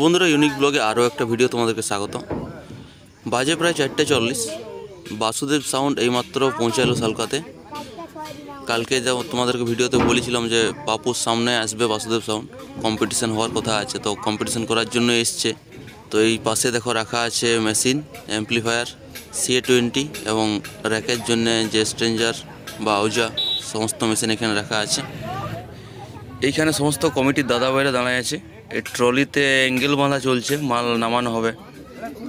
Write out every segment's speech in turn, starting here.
বন্ধুরা ইউনিক ব্লগে আরও একটা ভিডিও তোমাদেরকে স্বাগত। বাজে প্রায় 4:40। বাসুদেব সাউন্ড এইমাত্র পৌঁছালো সালকাতে। কালকে যা তোমাদেরকে ভিডিওতে বলেছিলাম যে পাপুর সামনে আসবে বাসুদেব সাউন্ড, কম্পিটিশান হওয়ার কথা আছে, তো কম্পিটিশান করার জন্য এসছে। তো এই পাশে দেখো রাখা আছে মেশিন, অ্যাম্পলিফায়ার, CA20 এবং র্যাকের জন্য যে স্ট্রেঞ্জার বা আউজা সমস্ত মেশিন এখানে রাখা আছে। এইখানে সমস্ত কমিটির দাদা ভাইরা দাঁড়ায় আছে। এই ট্রলিতে অ্যাঙ্গেল বাঁধা চলছে, মাল নামানো হবে।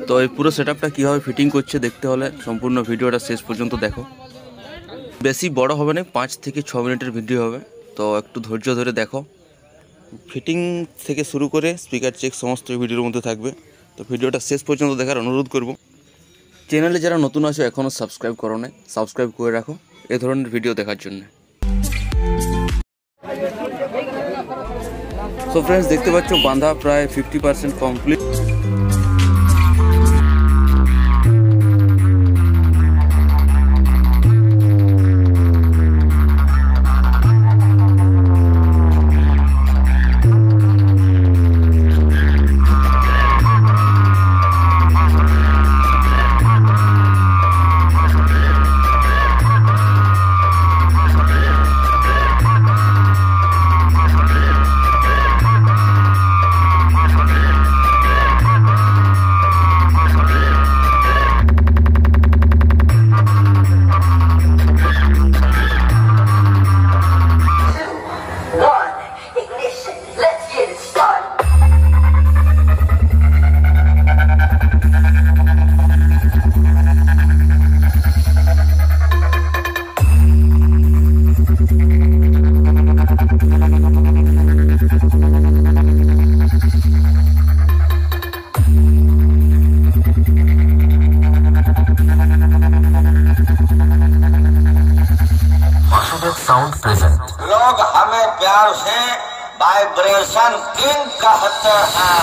তো এই পুরো সেটআপটা কীভাবে ফিটিং করছে দেখতে হলে সম্পূর্ণ ভিডিওটা শেষ পর্যন্ত দেখো। বেশি বড় হবে না, 5 থেকে 6 মিনিটের ভিডিও হবে, তো একটু ধৈর্য ধরে দেখো। ফিটিং থেকে শুরু করে স্পিকার চেক সমস্ত ভিডিওর মধ্যে থাকবে, তো ভিডিওটা শেষ পর্যন্ত দেখার অনুরোধ করব। চ্যানেলে যারা নতুন আছো এখনও সাবস্ক্রাইব করো না, সাবস্ক্রাইব করে রাখো এই ধরনের ভিডিও দেখার জন্য। সো ফ্রেন্ডস, দেখতে পাচ্ছ বাঁধা প্রায় 50% কমপ্লিট। Sound present. लोग हमें प्यार से वाइब्रेशन किंग कहते हैं।